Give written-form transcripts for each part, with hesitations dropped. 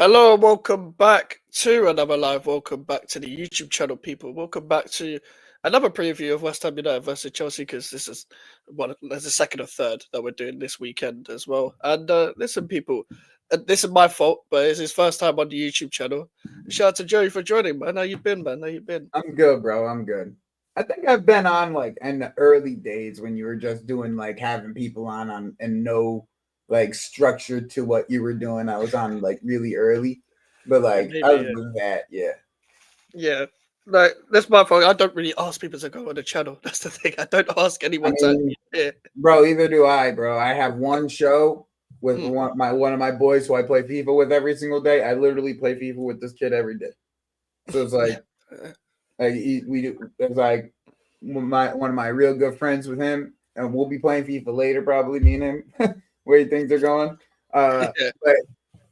Hello and welcome back to another live. Welcome back to the YouTube channel, people. Welcome back to another preview of West Ham United versus Chelsea, because this is there's a second or third that we're doing this weekend as well. And listen, people, this is my fault, but it's his first time on the YouTube channel. Shout out to Joey for joining, man. How you been, man? How you been? I'm good, bro. I'm good. I think I've been on like in the early days when you were just doing like having people on and no like structure to what you were doing. I was on like really early, but Yeah, like maybe. other than that, yeah. Yeah. Like, that's my fault. I don't really ask people to go on the channel. That's the thing. I don't ask I anyone to mean, actually hear. bro, either do I, bro. I have one show with Mm. one of my boys who I play FIFA with every single day. I literally play FIFA with this kid every day. So it's Yeah. like we do. It's like one of my real good friends with him, and we'll be playing FIFA later, probably me and him. Where things are going, Yeah.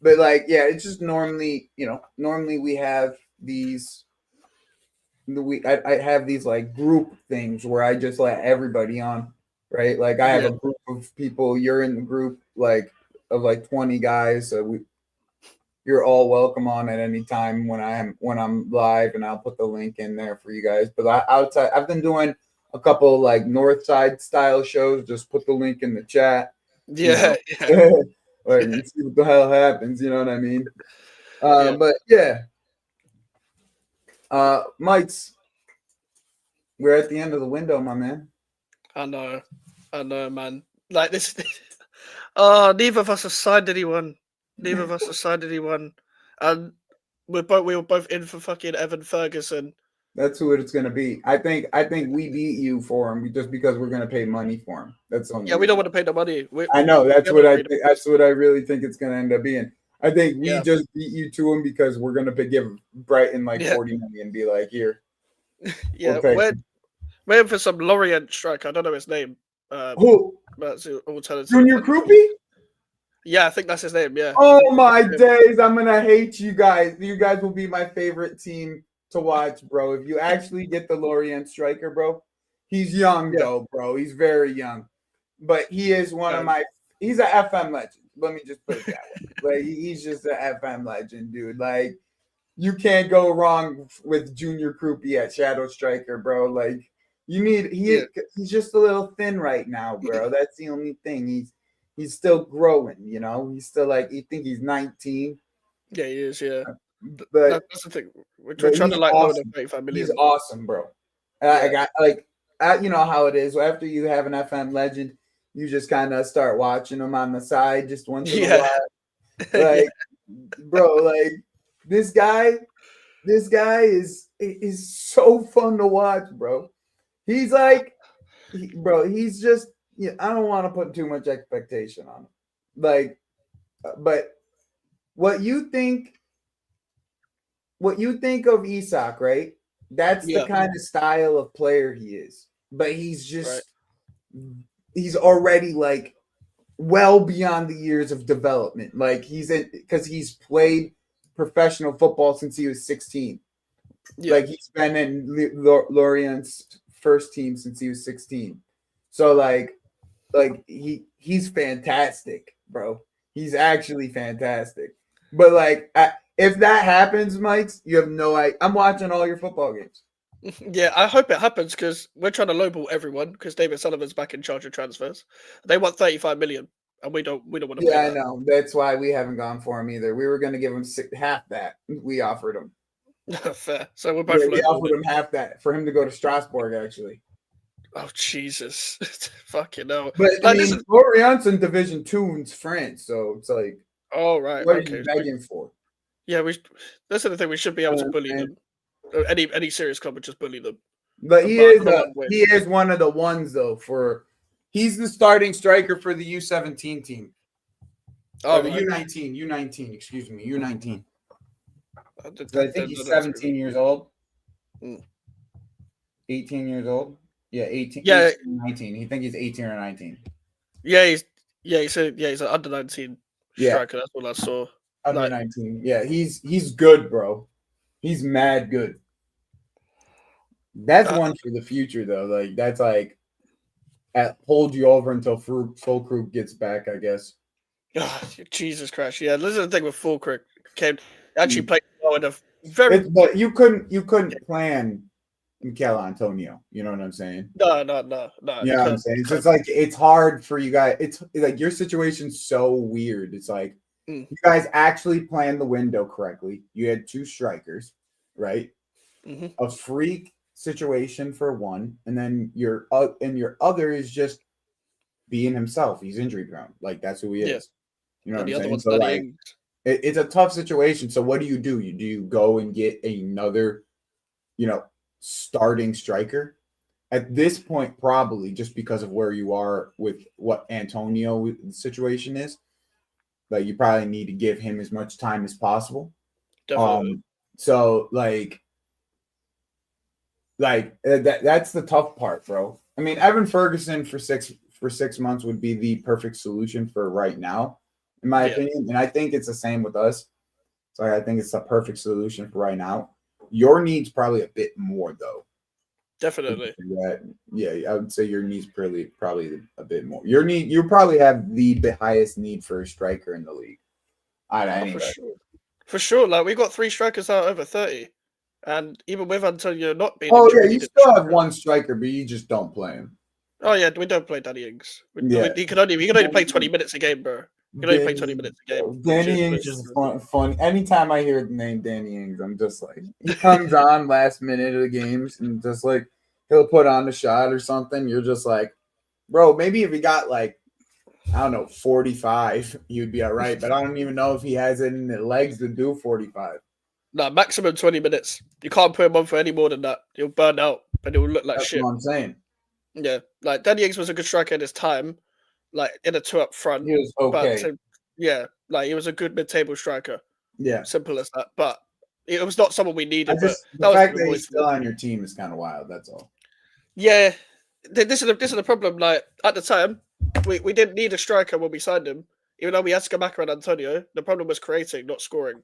but like yeah, it's just normally we have these. I have these like group things where I just let everybody on, right? Like I have Yeah. a group of people. You're in the group like of like 20 guys, so you're all welcome on at any time when I'm live, and I'll put the link in there for you guys. But outside, I've been doing a couple like North Side style shows. Just put the link in the chat, you Yeah. know, Yeah. like and see what the hell happens. You know what I mean? Yeah. But yeah, Mites, we're at the end of the window, my man. I know. I know, man. Like this. Oh, neither of us have signed anyone. Neither of us have signed anyone, and we were both in for fucking Evan Ferguson. That's who it's gonna be. I think we beat you for him just because we're gonna pay money for him. That's the only Yeah, we don't reason. want to pay the money. I know We that's what haven't I paid the think. price. That's what I really think it's gonna end up being. I think we Yeah. just beat you to him because we're gonna give Brighton like Yeah. 40 million and be like, here, we'll Yeah. take him. We're in for some Lorient striker. I don't know his name. Who? But it's an alternative. Junior Krupi? Yeah, I think that's his name. Yeah, I Oh think my it's him. days! I'm gonna hate you guys. You guys will be my favorite team to watch, bro. If you actually get the Lorient striker, bro. He's young Yeah. though, bro. He's very young, but he is one of Um, my. He's an FM legend. Let me just put it that way. Like he's just an FM legend, dude. Like you can't go wrong with Junior Krupi at Shadow Striker, bro. Like you need yeah. he's just a little thin right now, bro. That's the only thing. He's still growing, you know. He's still like you think he's 19, Yeah, he is. Yeah. but That's the thing. We're trying to he's like lower the awesome. 35 He's million. awesome, bro. I Yeah. got you know how it is. After you have an FM legend, you just kind of start watching him on the side just once in a Yeah. while. Yeah. Like, bro, like this guy, this guy is so fun to watch, bro. He's like, bro, he's just. Yeah, I don't want to put too much expectation on him. Like, but what you think of Isak, right? That's the Yeah. kind of style of player he is. But Right. he's already like well beyond the years of development. Like he's in because he's played professional football since he was 16. Yeah. Like he's been in Lorient's first team since he was 16. So like he's fantastic, bro. He's actually fantastic. But like if that happens, Mike, you have no idea. I'm watching all your football games. Yeah, I hope it happens because we're trying to lowball everyone because David Sullivan's back in charge of transfers. They want 35 million, and we don't want to pay Yeah, I that. know. That's why we haven't gone for him either. We were going to give him half that. We offered him. Fair. So we're both Yeah, we lowballed offered it. him half that for him to go to Strasbourg, actually. Oh Jesus, fucking hell! But I Like this mean, is. Lorient's in Division Two in France, so it's like, Oh right, what are you okay. begging for? Yeah, this is the thing. We should be able to bully And them. Any serious club would just bully them. But But I don't know what he with. is one of the ones though for he's the starting striker for the U17 team. Or Oh the right. U19, excuse me, U19. So I think he's That's good. 17 years old, Mm. 18 years old. Yeah, 18, Yeah, 18 19. He think he's 18 or 19. yeah, he's an under 19 Yeah, striker. That's what I saw. under Like, 19. Yeah, he's good, bro. He's mad good. That's uh, one for the future though. Like that's like hold you over until full crew gets back, I guess. Jesus Christ. Yeah, this is the thing with Fulkirk. actually played well in a very But you couldn't plan Mikel Antonio. You know what I'm saying? no. You You know what I'm can't. saying? It's just like it's hard for you guys. It's like your situation's so weird. It's like you guys actually planned the window correctly. You had 2 strikers, right? Mm-hmm. A freak situation for one, and then your other is just being himself. He's injury prone. Like that's who he Yeah, is. You know what and I'm the other saying? one's So Danny like Ings. it's a tough situation. So what do? You go and get another, starting striker at this point, probably just because of where you are with what Antonio situation is. Like you probably need to give him as much time as possible. Definitely. So that's the tough part, bro. I mean, Evan Ferguson for 6 months would be the perfect solution for right now, in my opinion. And I think it's the same with us. So I think it's a perfect solution for right now. Your needs probably a bit more though. Definitely. Yeah, I would say your needs probably a bit more. You probably have the highest need for a striker in the league. Anyway. For sure. Like we got 3 strikers out over 30, and even with Antonio not being Oh injured, yeah, we you needed still have one striker, but you just don't play him. Oh yeah, we don't play Danny Ings. Yeah. He can only play 20 minutes a game, bro. He can only play 20 minutes a game. Danny Ings is fun. Anytime I hear the name Danny Ings, I'm just like he comes on last minute of the games and just like he'll put on a shot or something. You're just like, bro, maybe if he got like I don't know 45, you'd be all right. But I don't even know if he has it in the legs to do 45. Nah, maximum 20 minutes. You can't put him on for any more than that. He'll burn out and he'll look like That's shit. what I'm saying. Yeah, like Danny Ings was a good striker in his time, like in a 2 up front. He was okay. But like he was a good mid-table striker. Yeah, simple as that. But it was not someone we needed. the that fact was that he's still on your team is kind of wild. That's all. Yeah, this is the problem. Like at the time, we didn't need a striker when we signed him. Even though we had Skamaka and Antonio, the problem was creating, not scoring.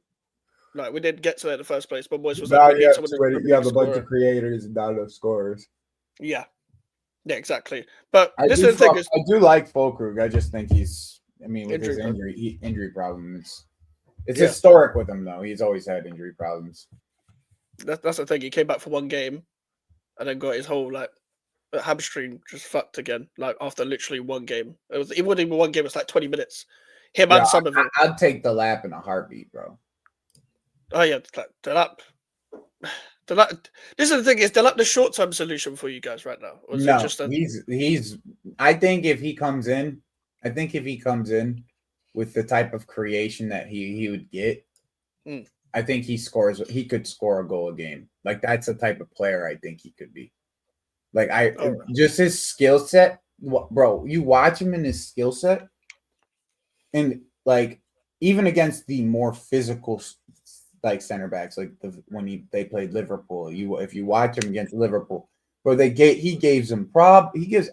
Like we didn't get to there in the first place. But Moyes was like, Now we need someone you have a bunch of creators and not enough scorers. Yeah, exactly. But I this is the thing. I do like Fulkrug. I just think he's. I mean, with his Injury injury problem, it's historic with him though. He's always had injury problems. That's the thing. He came back for one game, and then got his whole like hamstring just fucked again. Like after literally one game, it wasn't even one game. It was like 20 minutes. Him and some of it. I'd take the lap in a heartbeat, bro. Oh yeah, the lap. This is the thing: is Delap the short-term solution for you guys right now? Or is No, it just he's. I think if he comes in, with the type of creation that he would get, I think he could score a goal a game. Like that's the type of player I think he could be. Like just his skill set, bro. You watch him in his skill set, and like even against the more physical like center backs, like when they played Liverpool, if you watch him against Liverpool, bro, he gives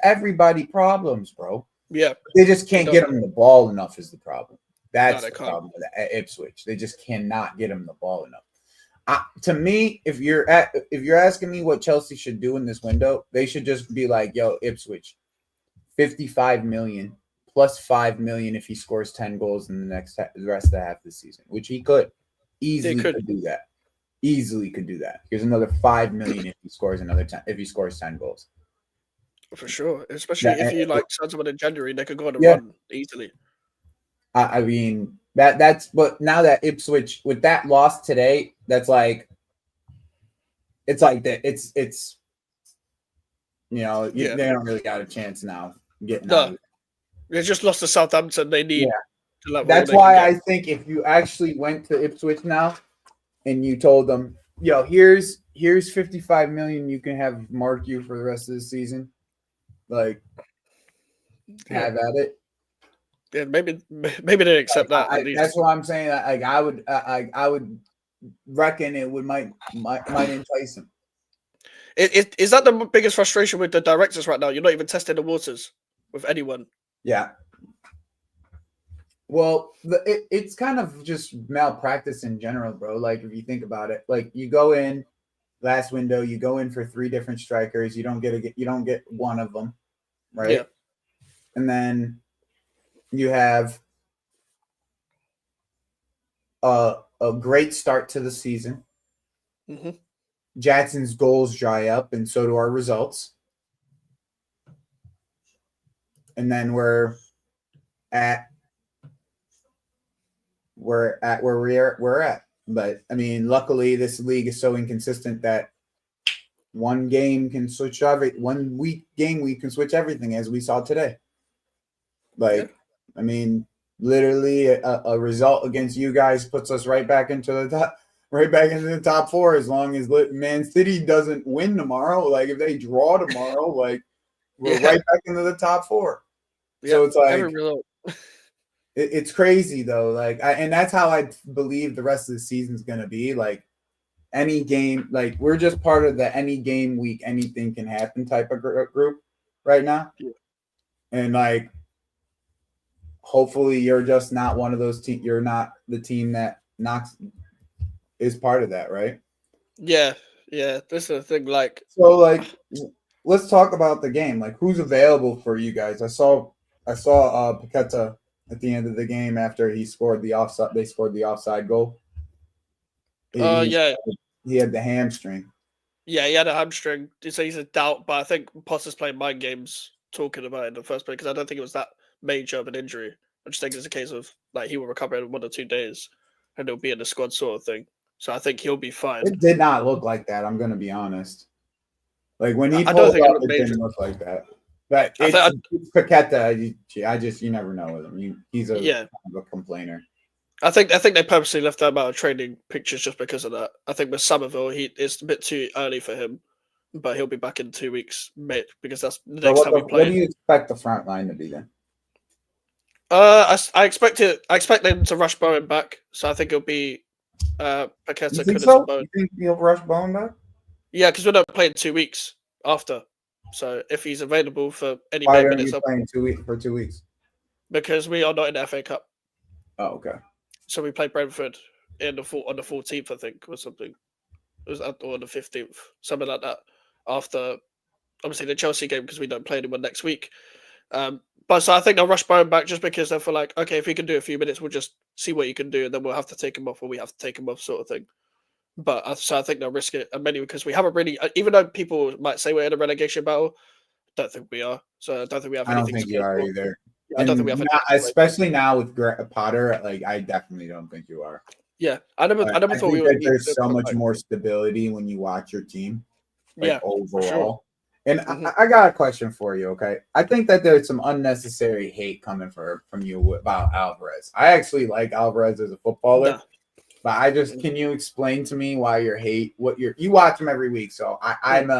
everybody problems, bro. Yeah, they just can't get him the ball enough. Is the problem? That's the problem with Ipswich. They just cannot get him the ball enough. To me, if you're asking me what Chelsea should do in this window, they should just be like, "Yo, Ipswich, 55 million plus 5 million if he scores 10 goals in the rest of the half of the season," which he could easily could do that. Easily could do that. Here's another 5 million if he scores 10 goals. For sure, especially if you like sign someone in January, they could go on a run easily. I mean that's but now that Ipswich with that loss today, that's like it's like that. It's they don't really got a chance now getting out. They just lost to Southampton. They need. Yeah. That's why I think if you actually went to Ipswich now and you told them, "Yo, here's 55 million. You can have mark you for the rest of the season." Like, have at it. Yeah, maybe they accept that. That's what I'm saying. Like, I would reckon it might entice him. Is that the biggest frustration with the directors right now? You're not even testing the waters with anyone. Yeah. Well, it's kind of just malpractice in general, bro. Like if you think about it, like you go in last window, you go in for 3 different strikers, you don't get one of them, right? Yeah. And then you have a great start to the season. Mm-hmm. Jackson's goals dry up, and so do our results. And then we're at where we're at. But I mean, luckily, this league is so inconsistent that one game can switch one game we can switch everything, as we saw today. Like, I mean, literally, a result against you guys puts us right back into the top four. As long as Man City doesn't win tomorrow, like if they draw tomorrow, like we're right back into the top four. So it's like it's crazy though. Like, and that's how I believe the rest of the season's gonna be. Like, any game, like we're just part of the any game week, anything can happen type of group right now. Yeah. And like, hopefully you're just not one of those teams. You're not the team that is part of that, right? Yeah. This is the thing. Like, so like, let's talk about the game. Like, who's available for you guys? I saw Paqueta at the end of the game after he scored the offside. They scored the offside goal. He had the hamstring. Yeah, he had a hamstring. So he's a doubt, but I think Potter's playing mind games talking about it in the first place because I don't think it was that major of an injury. I just think it's a case of like he will recover in 1 or 2 days and he'll be in the squad sort of thing. So I think he'll be fine. It did not look like that. I'm going to be honest. Like when he pulled up, it didn't look like that. But it's Paqueta. You never know with him. He's a complainer. I think they purposely left that out of training pictures just because of that. I think with Somerville, it's a bit too early for him, but he'll be back in 2 weeks, mate, because that's the next time we play. What do you expect the front line to be then? I expect them to rush Bowen back, so I think it'll be Paqueta. You think so? You think he'll rush Bowen back? Yeah, because we're not playing 2 weeks after. So if he's available for any minutes, why are you playing for 2 weeks? Because we are not in the FA Cup. Oh, okay. So we play Brentford on the 14th, I think, or something. It was on the 15th, something like that. After, obviously, the Chelsea game because we don't play anyone next week. But so I think they'll rush Bowen back just because they feel like, okay, if he can do a few minutes, we'll just see what he can do, and then we'll have to take him off, or we have to take him off, sort of thing. But so I think they'll risk it, and mainly because we haven't really, even though people might say we're in a relegation battle, I don't think we are. So I don't think we have anything. I don't think you are either. I don't think we have anything. Especially now with Potter, like I definitely don't think you are. Yeah, I never thought we would. There's so much more stability when you watch your team. Like, overall. Sure. And I got a question for you, okay? I think that there's some unnecessary hate coming from you about Alvarez. I actually like Alvarez as a footballer, but can you explain to me why you watch him every week, so I'm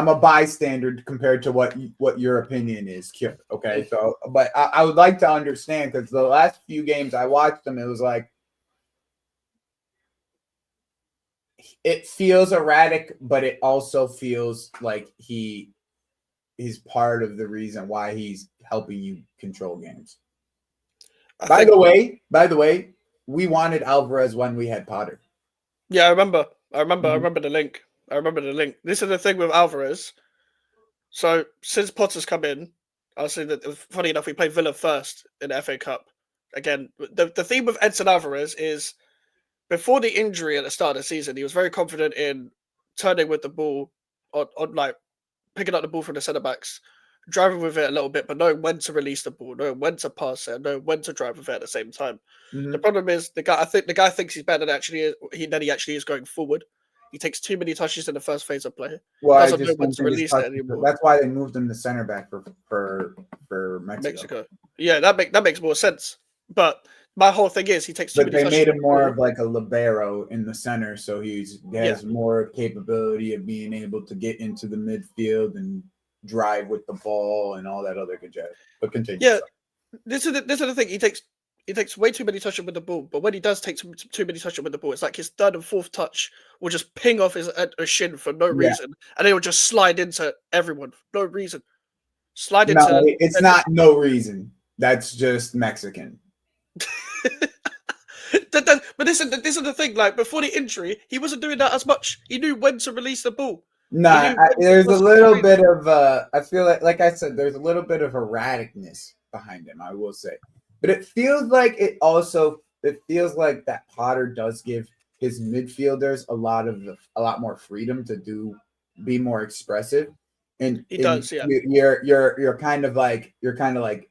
a bystander compared to what your opinion is, okay? So, but I would like to understand because the last few games I watched him, it was like it feels erratic, but it also feels like he's part of the reason why he's helping you control games. By the way, we wanted Alvarez when we had Potter. Yeah, I remember the link. This is the thing with Alvarez. So since Potter's come in, I'll say that funny enough, we played Villa first in the FA Cup. Again, the theme with Edson Alvarez is before the injury at the start of the season, he was very confident in turning with the ball on like picking up the ball from the centre backs, driving with it a little bit, but knowing when to release the ball, knowing when to pass it, knowing when to drive with it at the same time. Mm-hmm. The problem is the guy thinks he's better than he actually is going forward. He takes too many touches in the first phase of play. Well, doesn't know when to release it anymore. That's why they moved him to center back for Mexico. Yeah, that makes more sense. But my whole thing is he takes too many touches. But they made him more of like a libero in the center, so he has more capability of being able to get into the midfield and drive with the ball and all that other good jazz. But continue. Yeah, this is the thing. He takes way too many touches with the ball, but when he does take too many touches with the ball, it's like his third and fourth touch will just ping off his shin for no reason, and it will just slide into everyone for no reason. It's not no reason. That's just Mexican. But this is the thing. Like before the injury, he wasn't doing that as much. He knew when to release the ball. There's a little bit of I feel like I said, there's a little bit of erraticness behind him. I will say. But it feels like it also it feels like that Potter does give his midfielders a lot more freedom to be more expressive. And He does, yeah. you're kind of like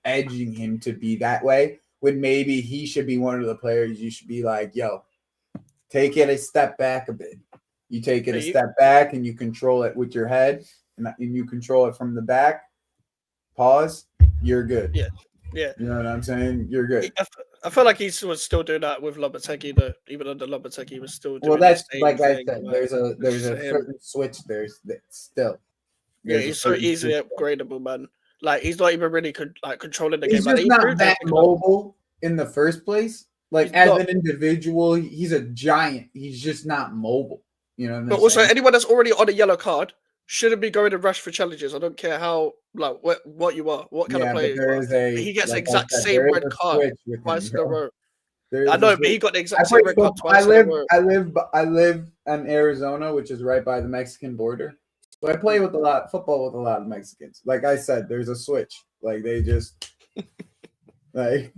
edging him to be that way when maybe he should be one of the players you should be like, yo, take it a step back a bit. You take it a step back and you control it with your head and you control it from the back. Pause. You're good. Yeah. Yeah. You know what I'm saying? You're good. I feel like he was still doing that with Lopetegui, though. Even under Lopetegui, he was still doing That's the same like I thing. said. There's a certain switch there that still. Yeah, he's so easily upgradable, man. Like he's not even really controlling the game. He's just not that mobile in the first place. Like as an individual, he's a giant. He's just not mobile. You know what I'm saying? But also, anyone that's already on a yellow card shouldn't be going to rush for challenges. I don't care how what you are, what kind of player you are. He gets the exact same red card twice in a row. I know, but he got the exact same red card twice in a row. I live in Arizona, which is right by the Mexican border. So I play with football with a lot of Mexicans. Like I said, there's a switch. Like they just like.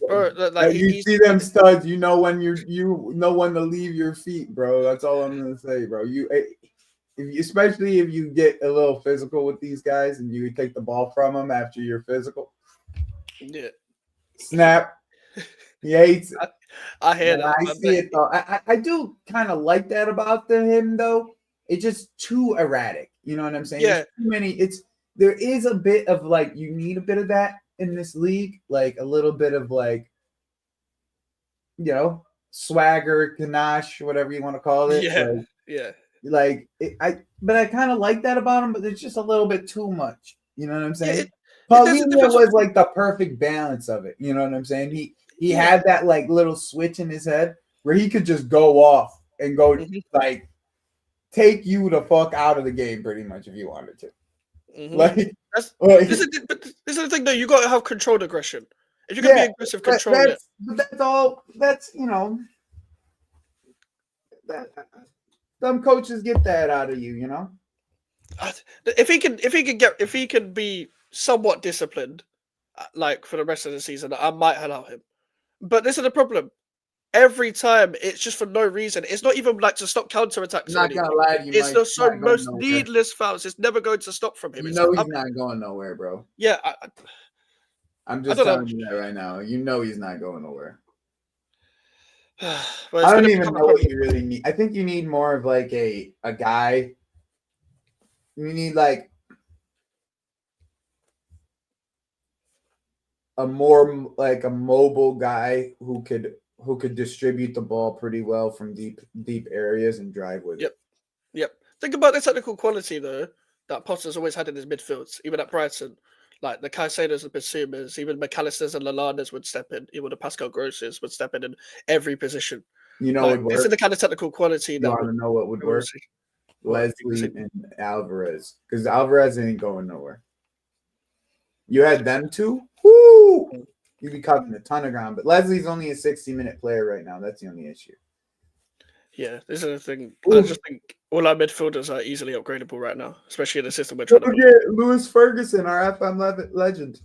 Bro, you see them studs, you know when you know when to leave your feet, bro. That's all I'm gonna say, bro. Especially if you get a little physical with these guys and you take the ball from them after you're physical. Yeah. Snap. He hates it. I hear that. I see it though. I do kind of like that about him though. It's just too erratic. You know what I'm saying? Yeah. Too many. There is a bit of like you need a bit of that in this league, like a little bit of like, you know, swagger, ganache, whatever you want to call it. Yeah. But I kind of like that about him, but it's just a little bit too much. You know what I'm saying? Yeah, Paulinho was like the perfect balance of it. You know what I'm saying? He had that like little switch in his head where he could just go off and go like take you the fuck out of the game pretty much if you wanted to. Like this is the thing though. You got to have controlled aggression. If you're gonna be aggressive, control it. But that's all. That's some coaches get that out of you. You know. If he can be somewhat disciplined, like for the rest of the season, I might allow him. But this is the problem. Every time it's just for no reason. It's not even like to stop counterattacks. Not gonna lie to you, it's the most needless fouls. It's never going to stop from him. You know he's not going nowhere, bro. Yeah, I'm just telling you that right now. You know he's not going nowhere. I don't even know what you really need. I think you need more of like a guy. You need like a more like a mobile guy who could distribute the ball pretty well from deep areas and drive with it. Yep. Think about the technical quality though that Potter's always had in his midfields, even at Brighton. Like the Caicedos and Basumers, even McAllisters and Lallana's would step in. Even the Pascal Grosses would step in every position. You know, this is the kind of technical quality that. You want to know what would work? Leslie and Alvarez, because Alvarez ain't going nowhere. You had them two. Woo! You'd be covering a ton of ground, but Leslie's only a 60-minute player right now. That's the only issue. Yeah, this is the thing. I just think all our midfielders are easily upgradable right now, especially in the system we're trying to get. Lewis Ferguson, our FM legend.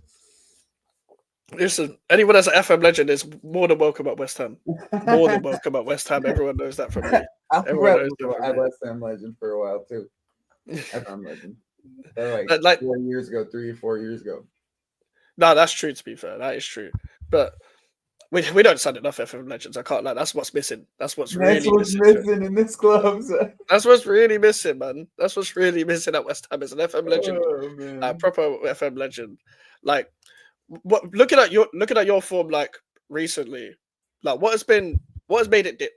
Listen, anyone that's an FM legend is more than welcome at West Ham. More than welcome at West Ham. Everyone knows that from me. Everyone knows that from me. West Ham legend for a while too. FM legend. Like 4 years ago, 3 or 4 years ago. No, that's true. To be fair, that is true. But we don't sign enough FM legends. I can't lie. That's what's missing. That's what's really missing in this club. That's what's really missing, man. That's what's really missing at West Ham is an FM legend, like proper FM legend. Like, looking at your form like recently, like what has made it dip?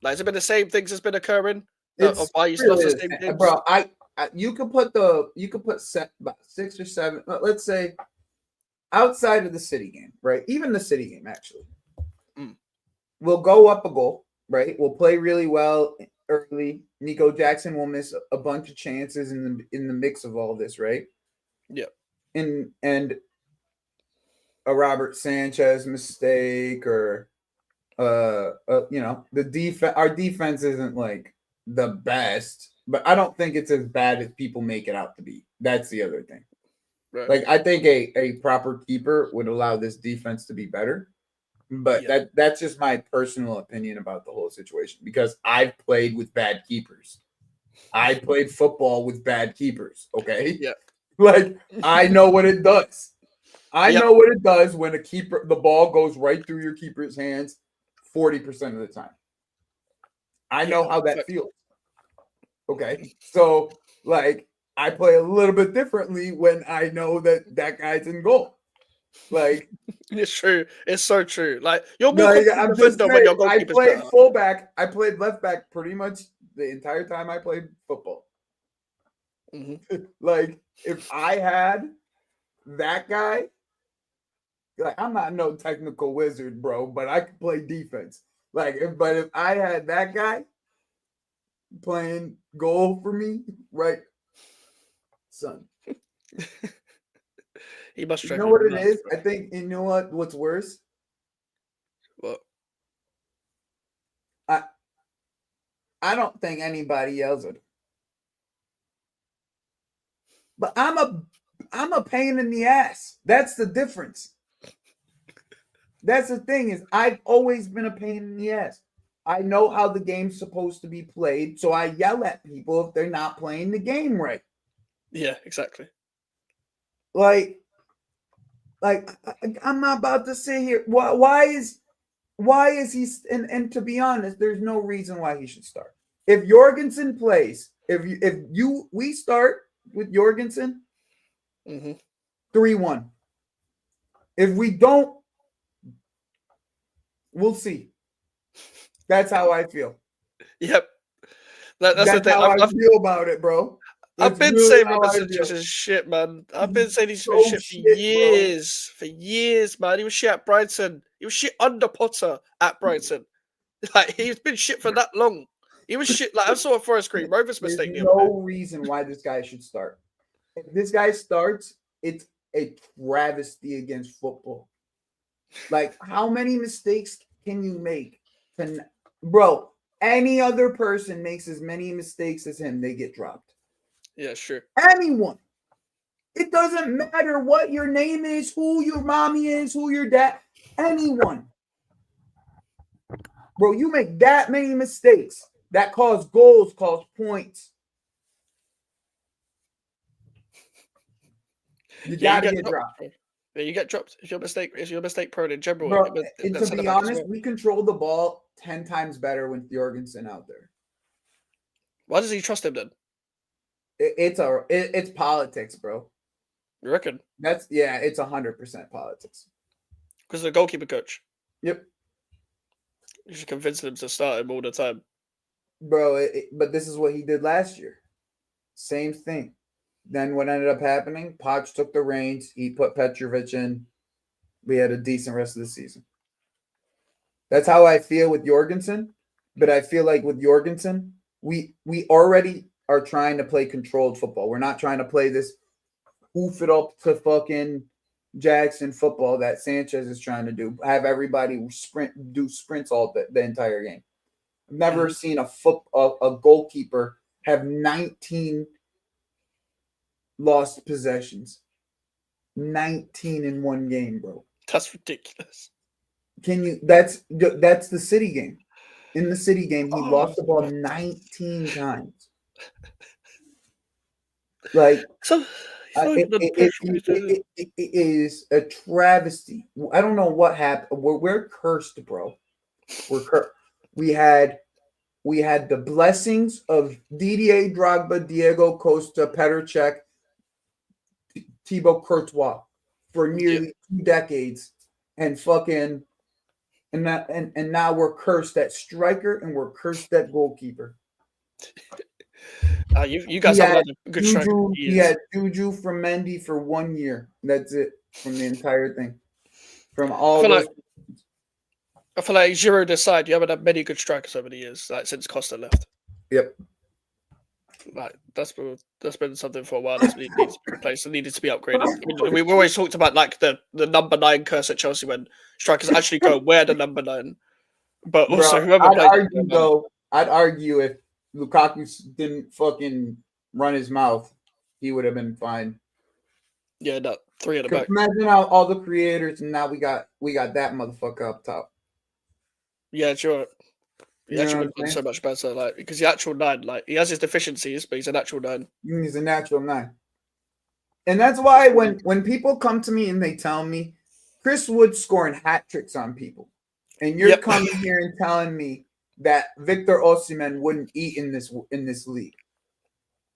Like, has it been the same things that's been occurring? Of why you still the same games? Bro, you could put about 6 or 7. Let's say. Outside of the City game, right? Even the City game, actually. We'll go up a goal, right? We'll play really well early. Nico Jackson will miss a bunch of chances in the mix of all this, right? Yeah. And a Robert Sanchez mistake or the defense. Our defense isn't like the best, but I don't think it's as bad as people make it out to be. That's the other thing. Right. Like I think a proper keeper would allow this defense to be better, But that's just my personal opinion about the whole situation because I've played with bad keepers. I played football with bad keepers. Okay. Yeah. Like I know what it does. I Yep. know what it does when the ball goes right through your keeper's hands 40% of the time. I know how that feels. Okay. So like I play a little bit differently when I know that guy's in goal. Like it's true. It's so true. Like you're more like, confident I'm just defender saying, when your I goalkeeper's played better. fullback. I played left back pretty much the entire time I played football. Mm-hmm. Like if I had that guy, like I'm not no technical wizard, bro, but I could play defense. But if I had that guy playing goal for me, right, son. He must You drive know you what it mad, is? bro. I think you know what's worse? What? I don't think anybody yells at him. But I'm a pain in the ass. That's the difference. That's the thing is I've always been a pain in the ass. I know how the game's supposed to be played, so I yell at people if they're not playing the game right. Yeah, exactly. Like I'm not about to sit here. Why is he? And to be honest, there's no reason why he should start. If Jorgensen plays, we start with Jorgensen, 3-1. If we don't, we'll see. That's how I feel. Yep. That's the thing. how I feel about it, bro. I've been really saying how Robert I Sanchez feel. is shit, man. I've been saying he's been So shit for shit, bro. years. For years, man. He was shit at Brighton. He was shit under Potter at Brighton. Like, he's been shit for that long. He was shit. Like, I saw a Forest Green Rovers There's mistake the other day. no reason why this guy should start. If this guy starts, it's a travesty against football. Like, how many mistakes can you make? Bro, any other person makes as many mistakes as him, they get dropped. Yeah, sure. Anyone. It doesn't matter what your name is, who your mommy is, who your dad, anyone. Bro, you make that many mistakes that cause goals, cause points. You gotta get dropped. Yeah, you get dropped if your mistake prone in general. Bro, and to be honest, we control the ball 10 times better with Jorgensen out there. Why does he trust him then? It's politics, bro. You reckon? It's 100% politics. Because of the goalkeeper coach. Yep. You should convince him to start him all the time. Bro, but this is what he did last year. Same thing. Then what ended up happening, Poch took the reins. He put Petrovic in. We had a decent rest of the season. That's how I feel with Jorgensen. But I feel like with Jorgensen, we already are trying to play controlled football. We're not trying to play this hoof it up to fucking Jackson football that Sanchez is trying to do. Have everybody do sprints all the entire game. I've never seen a goalkeeper have 19 lost possessions. 19 in one game, bro. That's ridiculous. That's the City game. In the City game, he lost the ball 19 times. Like, so it is a travesty. I don't know what happened. We're cursed, bro. We're cursed. We had the blessings of Didier Drogba, Diego Costa, Petr Cech, Thibaut Courtois for nearly 2 decades, and now we're cursed at striker and we're cursed at goalkeeper. You guys have had a good striker. He had Juju from Mendy for 1 year. That's it from the entire thing. From all those. I feel like Giroud aside, you haven't had many good strikers over the years, like since Costa left. Yep. Like that's been something for a while that needs to be replaced and needed to be upgraded. I mean, we've always talked about like the number 9 curse at Chelsea when strikers actually go wear the number 9. But also whoever I'd argue if Lukaku didn't fucking run his mouth, he would have been fine. Yeah, no, 3 at the 'Cause back. imagine all the creators, and now we got that motherfucker up top. Yeah, sure. He You know actually what would I'm have done saying? so much better, like because the actual 9, like he has his deficiencies, but he's a natural 9. He's a natural 9. And that's why when people come to me and they tell me Chris Wood's scoring hat tricks on people, and you're Yep. coming here and telling me that Victor Osimhen wouldn't eat in this league.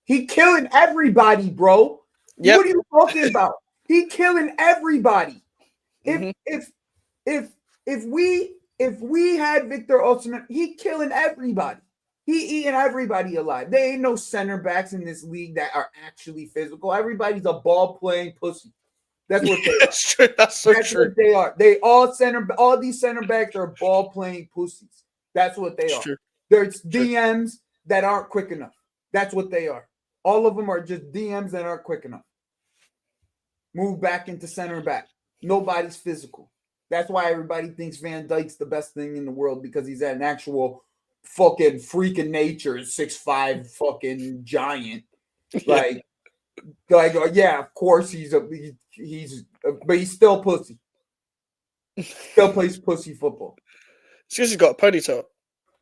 He killing everybody, bro. Yep. What are you talking about? He killing everybody. Mhm. If we had Victor Osimhen, he killing everybody. He eating everybody alive. There ain't no center backs in this league that are actually physical. Everybody's a ball playing pussy. That's what they are. It's true. That's so That's true. what they are. All these center backs are ball playing pussies. That's what they It's are. true. There's True. DMs that aren't quick enough. That's what they are. All of them are just DMs that aren't quick enough. Move back into center back. Nobody's physical. That's why everybody thinks Van Dijk's the best thing in the world, because he's an actual fucking freak of nature, 6'5" fucking giant. Yeah. Yeah, of course but he's still pussy. Still plays pussy football. It's because he's got a ponytail.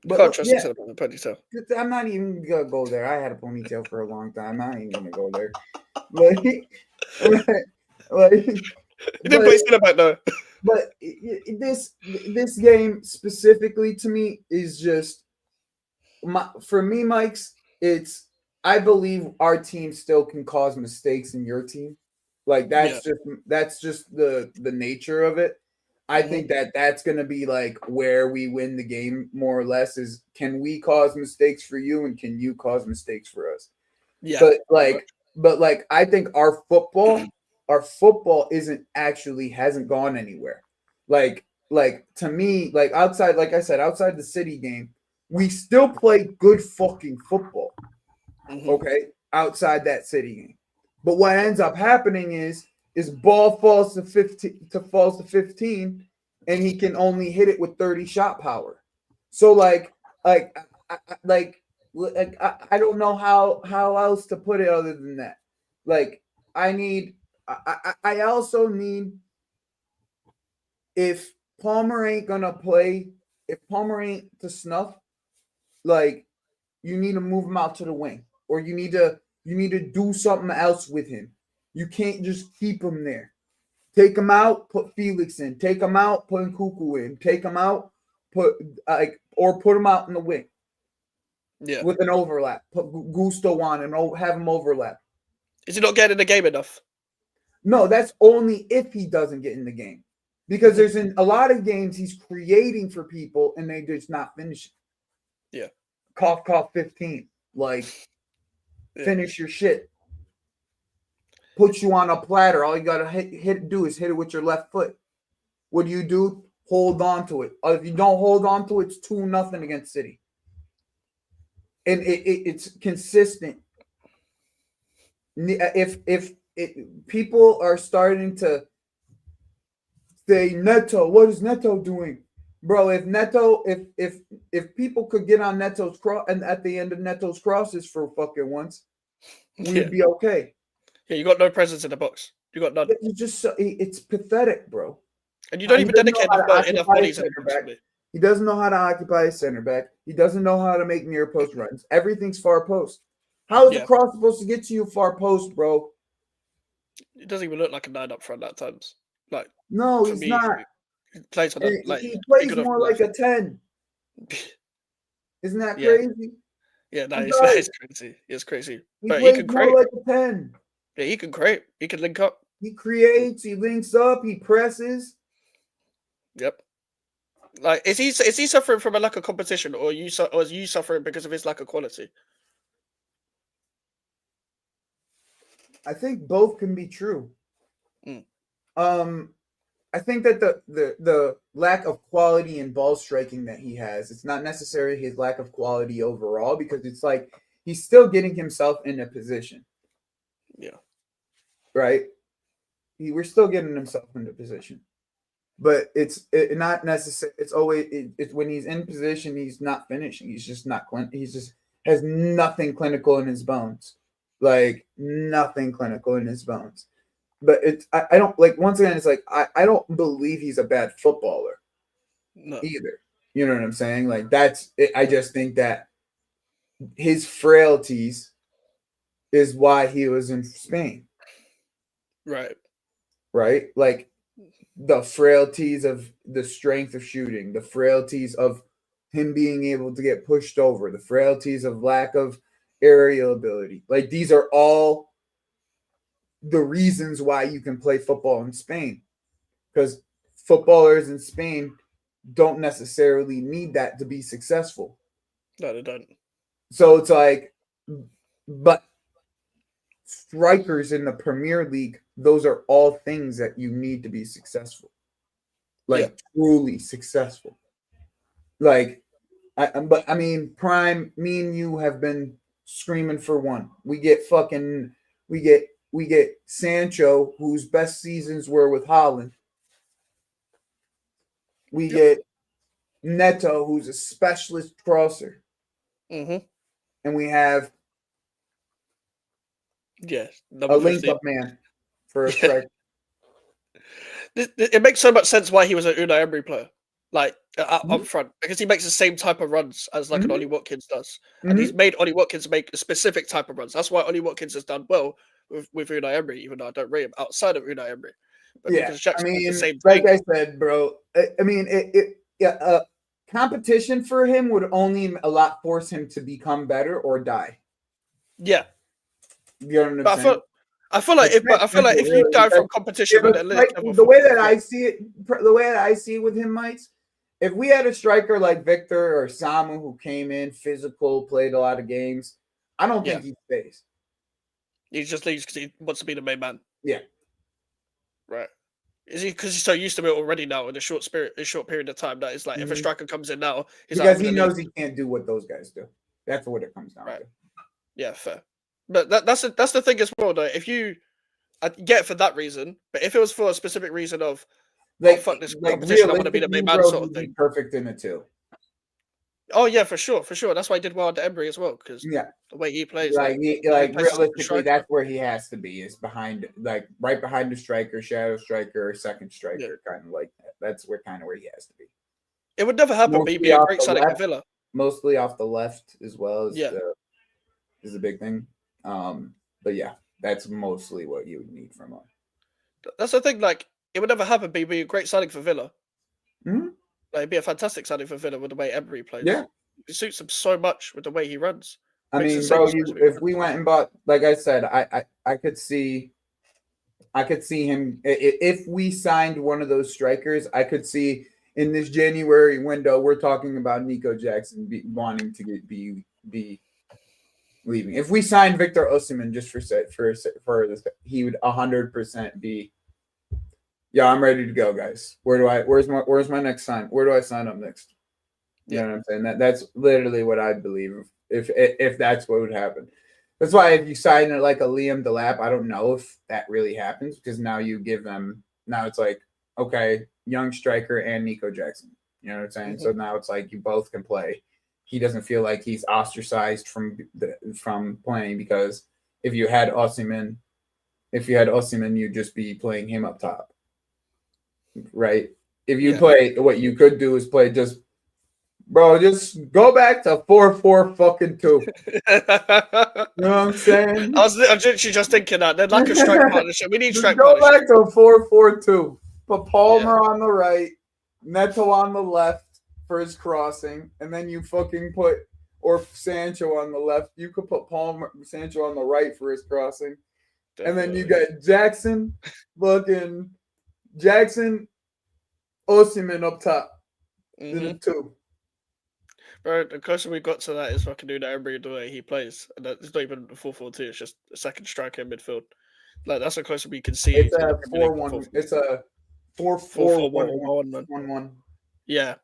You But can't trust yeah, yourself with a ponytail. I'm not even gonna go there. I had a ponytail for a long time. I ain't gonna go there. Like, He didn't put his head back though. but this game specifically to me is just for me, Mike's. I believe our team still can cause mistakes in your team. Like that's just the nature of it. I think that's going to be like where we win the game more or less, is can we cause mistakes for you and can you cause mistakes for us? Yeah. But I think our football hasn't gone anywhere. Like to me, like outside, like I said, outside the City game, we still play good fucking football. Okay, outside that City game. But what ends up happening is ball falls to 15 and he can only hit it with 30 shot power. So I don't know how else to put it other than that. Like I also need, if Palmer ain't gonna play, if Palmer ain't to snuff, like you need to move him out to the wing, or you need to do something else with him. You can't just keep him there. Take him out, put Felix in. Take him out, put Nkuku in. Take him out, put him out in the wing. Yeah. With an overlap. Put Gusto on and have him overlap. Is he not getting in the game enough? No, that's only if he doesn't get in the game. Because there's a lot of games he's creating for people and they just not finishing. Yeah. Cough, 15. Finish your shit. Put you on a platter. All you gotta do is hit it with your left foot. What do? Hold on to it. If you don't hold on to it, it's 2-0 against City. And it's consistent. If people are starting to say Neto, what is Neto doing? Bro, if people could get on Neto's cross and at the end of Neto's crosses for fucking once, we'd be okay. Yeah, you got no presence in the box. You got none. It's pathetic, bro. And you don't even dedicate enough bodies in the box. He doesn't know how to occupy a center back. He doesn't know how to make near post runs. Everything's far post. How is the cross supposed to get to you far post, bro? It doesn't even look like a 9 up front at times. Like, no, he's not. He plays he plays more like a 10. Isn't that crazy? Yeah, that is crazy. It's crazy. But he can create more like a 10. Yeah, he can create. He can link up. He creates. He links up. He presses. Yep. Like, is he suffering from a lack of competition, or is you suffering because of his lack of quality? I think both can be true. I think that the lack of quality in ball striking that he has, it's not necessarily his lack of quality overall, because it's like he's still getting himself in a position. Yeah. Right? We're still getting himself into position. But it's not necessary. It's always it's when he's in position, he's not finishing. He's just not. He's just has nothing clinical in his bones. Like nothing clinical in his bones. but I don't like once again. It's like I don't believe he's a bad footballer No. either. You know what I'm saying? Like that's it, I just think that his frailties is why he was in Spain, Right. right? Like the frailties of the strength of shooting, the frailties of him being able to get pushed over, the frailties of lack of aerial ability. Like these are all the reasons why you can play football in Spain, because footballers in Spain don't necessarily need that to be successful. No, they don't. So it's like, but strikers in the Premier League, those are all things that you need to be successful, like truly successful. Like, but I mean, Prime, me and you have been screaming for one. We get Sancho, whose best seasons were with Holland. We get Neto, who's a specialist crosser. Mm-hmm. And we have a number link 15. up man for a strike. It makes so much sense why he was an Unai Emery player, like up front, because he makes the same type of runs as like an Ollie Watkins does, and he's made Ollie Watkins make a specific type of runs. That's why Ollie Watkins has done well with Unai Emery, even though I don't rate him outside of Unai Emery. But Mikez Jackson does the same like thing. I said, bro. I mean, competition for him would only force him to become better or die. Yeah, you know what I'm saying? I feel like if you die from competition, the way that I see it with him, Mikes, if we had a striker like Victor or Samu who came in physical, played a lot of games, I don't think he stays. He just leaves because he wants to be the main man. Yeah. Right. Is he because he's so used to it already now in a short period of time that it's like if a striker comes in now, he's because like, he knows he can't do what those guys do. That's what it comes down to. Yeah, fair. But that's the thing as well, though. If I get it for that reason, but if it was for a specific reason of fuck this competition, I want to be the main man sort of thing. Perfect in it too. Oh yeah, for sure. That's why he did well under Emery as well, because the way he plays, realistically, that's where he has to be, is behind, like right behind the striker, shadow striker, or second striker, kind of like that. That's where he has to be. It would never happen, but he'd be a great signing for Villa. Mostly off the left as well as is a big thing. But yeah, that's mostly what you would need from him. That's the thing. Like, it would never happen, but he'd be a great signing for Villa. Mm-hmm. Like, it'd be a fantastic signing for Villa with the way Emery plays. Yeah, it suits him so much with the way he runs. I mean, bro, if we went and bought, like I said, I could see him if we signed one of those strikers. I could see in this January window, we're talking about Nico Jackson wanting to be leaving. If we signed Victor Osimhen just for this, he would 100% be. Yeah, I'm ready to go, guys. Where's my next sign? Where do I sign up next? You know what I'm saying? That's literally what I believe if that's what would happen. That's why if you sign it like a Liam Delap, I don't know if that really happens, because now you give them, now it's like, okay, young striker and Nico Jackson. You know what I'm saying? Mm-hmm. So now it's like you both can play. He doesn't feel like he's ostracized from playing, because if you had Osimhen, you'd just be playing him up top, right? If you play, what you could do is play just go back to 4-4-2. You know what I'm saying? I'm literally just thinking that they're like a strike partnership. We need strike partnership. Go back to 4-4-2. Put Palmer on the right, Neto on the left for his crossing, and then you fucking put Sancho on the left. You could put Sancho on the right for his crossing, and then you got Jackson, Osimhen up top in the two. Bro, the closer we got to that is fucking Unai Emery the way he plays, and it's not even 4-4-2. It's just a second striker in midfield. Like, that's the closer we can see. It's a 4-1. It's a 4-4-1-1. Yeah.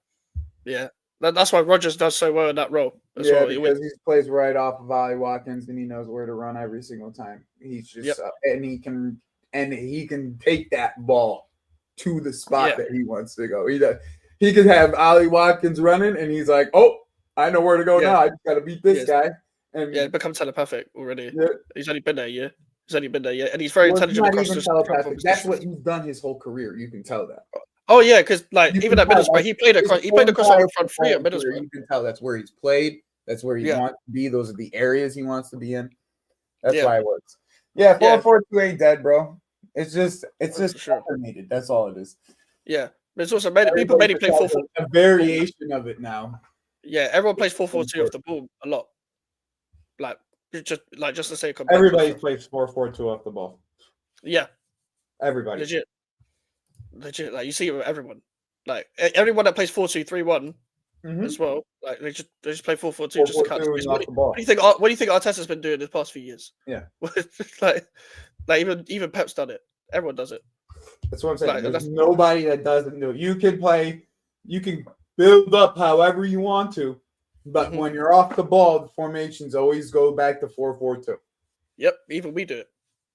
That's why Rodgers does so well in that role as well. Because he plays right off of Ollie Watkins, and he knows where to run every single time. He's just and he can take that ball to the spot that he wants to go. He could have Ollie Watkins running, and he's like, "Oh, I know where to go now. I just got to beat this guy." And it becomes telepathic already. Yeah. He's only been there a year. He's only been there yet, and he's very intelligent not across even the telepathic. That's what he's done his whole career. You can tell that. Oh yeah, because like You even can at tell Middlesbrough, he played across our front three at Middlesbrough. You can tell that's where he's played. That's where he wants to be. Those are the areas he wants to be in. That's why it works. Yeah, 4-4-2 ain't dead, bro. It's just automated. That's all it is. Yeah, but it's also people mainly play 4-4. A variation of it now. Yeah, everyone plays 4-4-2 off the ball a lot. Like just to say, everybody plays 4-4-2 off the ball. Yeah, everybody. Legit. Like you see it with everyone. Like everyone that plays 4-2-3-1 as well. Like they just play 4-4-2 just to catch. What do you think? What do you think Arteta's been doing the past few years? Yeah, like even Pep's done it. Everyone does it. That's what I'm saying. There's nobody that doesn't do it. You can build up however you want to, but when you're off the ball, the formations always go back to 4-4-2. Yep, even we do it.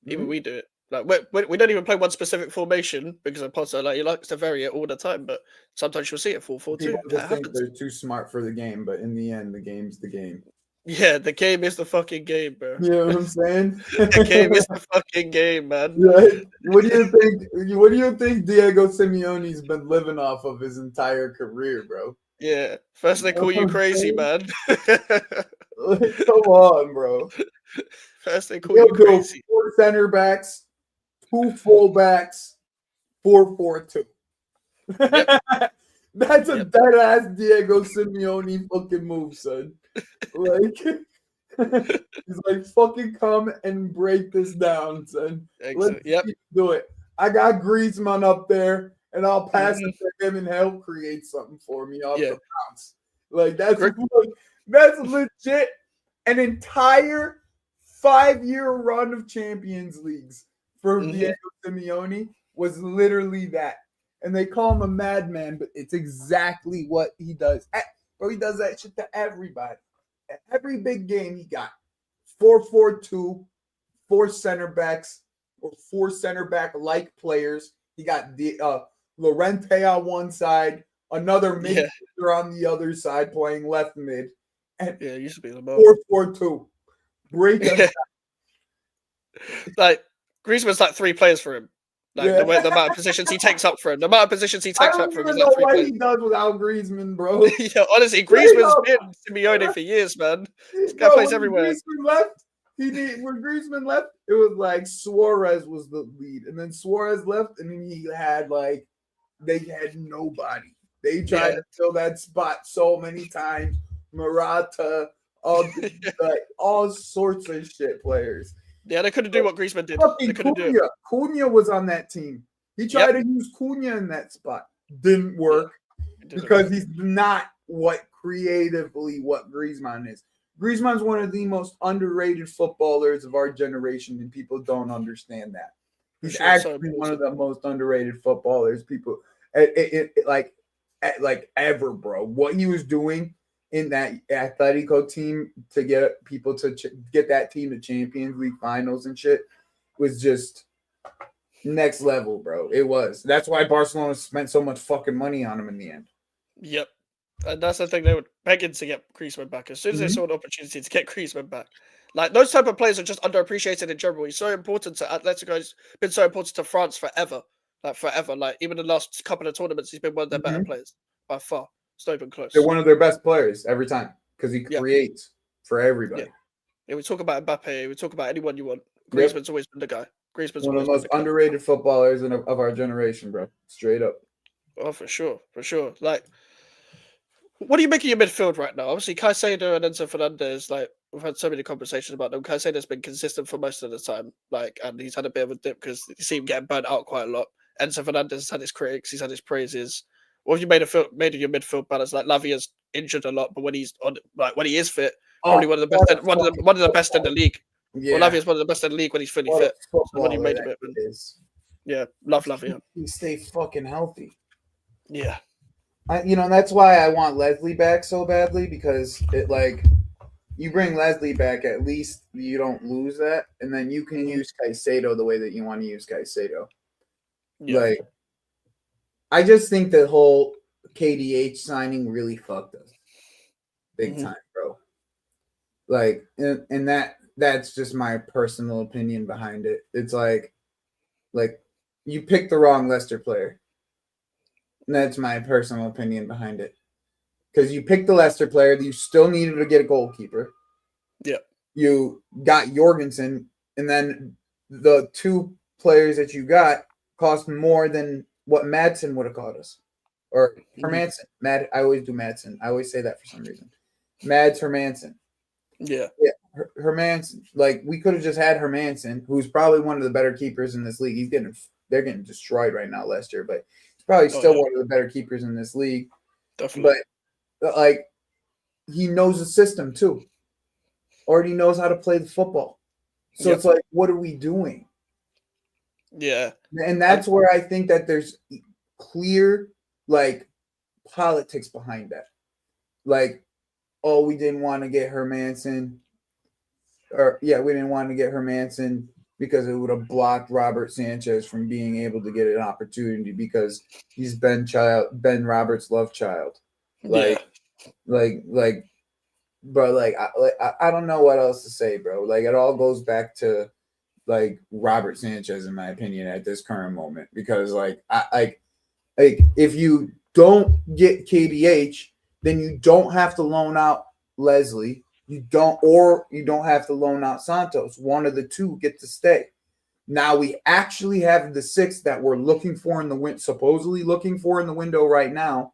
Even we do it. Like we don't even play one specific formation because of Potter. Like he likes to vary it all the time, but sometimes you'll see it 4-4-2. People just think they're too smart for the game, but in the end, the game's the game. Yeah, the game is the fucking game, bro. You know what I'm saying? The game is the fucking game, man. Right? What do you think? What do you think Diego Simeone's been living off of his entire career, bro? Yeah. First they call you crazy, man. Come on, bro. First they call you crazy. 4 center backs, 2 fullbacks, 4-4-2. Yep. That's a dead ass Diego Simeone fucking move, son. Like he's like, fucking come and break this down, son. Let's do it. I got Griezmann up there, and I'll pass it to him and help create something for me off the bounce. Like that's legit. An entire 5-year run of Champions Leagues for Diego Simeone was literally that. And they call him a madman, but it's exactly what he does. Bro, he does that shit to everybody. Every big game he got 4-4-2, 4 center backs or 4 center back like players. He got the Llorente on one side, another midfielder on the other side playing left mid. And it used to be 4-4-2. Break us. Like Griezmann's like 3 players for him. Like the amount of positions he takes up for him. The amount of positions he takes up for him. I don't even know what he does without Griezmann, bro. Yeah, honestly, Griezmann's been Simeone for years, man. This guy plays everywhere. When Griezmann left, it was like Suarez was the lead. And then Suarez left, and then he had they had nobody. They tried to fill that spot so many times. Morata, all sorts of shit players. Yeah, they couldn't do what Griezmann did. They couldn't do it. Cunha was on that team. He tried to use Cunha in that spot. Didn't work because he's not creatively what Griezmann is. Griezmann's one of the most underrated footballers of our generation, and people don't understand that. He's actually one of the most underrated footballers. People, ever, bro. What he was doing in that Atletico team to get people to get that team to Champions League finals and shit was just next level, bro. It was. That's why Barcelona spent so much fucking money on him in the end. Yep. And that's the thing, they were begging to get Griezmann back as soon as they saw an opportunity to get Griezmann back. Like those type of players are just underappreciated in general. He's so important to Atletico. He's been so important to France forever. Like even the last couple of tournaments, he's been one of their better players by far. It's not even close. They're one of their best players every time because he creates for everybody. Yeah, we talk about Mbappe. We talk about anyone you want. Griezmann's always been the guy. Griezmann's one of the most underrated footballers of our generation, bro. Straight up. Oh, for sure. Like, what do you make of your midfield right now? Obviously, Caicedo and Enzo Fernandez, like, we've had so many conversations about them. Caicedo's been consistent for most of the time, like, and he's had a bit of a dip because you see him getting burnt out quite a lot. Enzo Fernandez has had his critics, he's had his praises. What have you made of your midfield balance? Like, Lavia's injured a lot, but when he's on, like, when he is fit, probably one of the best in the league. Yeah. Well, Lavia's one of the best in the league when he's fully fit. So what do you made of it? Yeah, love Lavia. He stay fucking healthy. Yeah. That's why I want Leslie back so badly, because you bring Leslie back, at least you don't lose that, and then you can use Caicedo the way that you want to use Caicedo. Yeah. I just think the whole KDH signing really fucked us big time, bro. And that that's just my personal opinion behind it. It's like you picked the wrong Leicester player. That's my personal opinion behind it. Because you picked the Leicester player, you still needed to get a goalkeeper. Yeah. You got Jorgensen, and then the two players that you got cost more than what Madsen would have cost us. Or Hermansen. I always do Madsen. I always say that for some reason. Mads Hermansen. Yeah. Yeah, Hermansen. Like, we could have just had Hermansen, who's probably one of the better keepers in this league. They're getting destroyed right now, Leicester, but he's probably still one of the better keepers in this league. Definitely. But like, he knows the system too. Already knows how to play the football. So it's like, what are we doing? Yeah. And that's where I think that there's clear, like, politics behind that. Like, oh, we didn't want to get Hermansen. We didn't want to get Hermansen because it would have blocked Robert Sanchez from being able to get an opportunity because he's Ben Roberts' love child. But I don't know what else to say, bro. Like, it all goes back to like Robert Sanchez, in my opinion, at this current moment, because if you don't get KDH, then you don't have to loan out Leslie. You don't have to loan out Santos. One of the two get to stay. Now we actually have the 6 that we're looking for supposedly looking for in the window right now.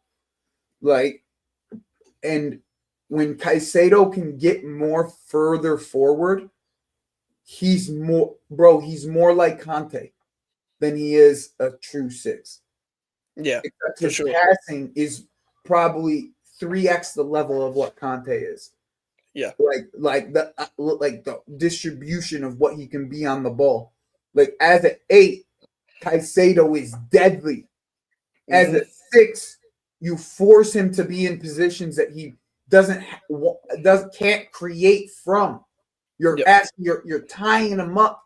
Like, and when Caicedo can get more further forward, he's more like Conte than he is a true 6. Yeah, except his passing is probably 3x the level of what Conte is. Yeah, like the distribution of what he can be on the ball. Like, as an 8, Caicedo is deadly. As a 6, you force him to be in positions that he can't create from. You're tying him up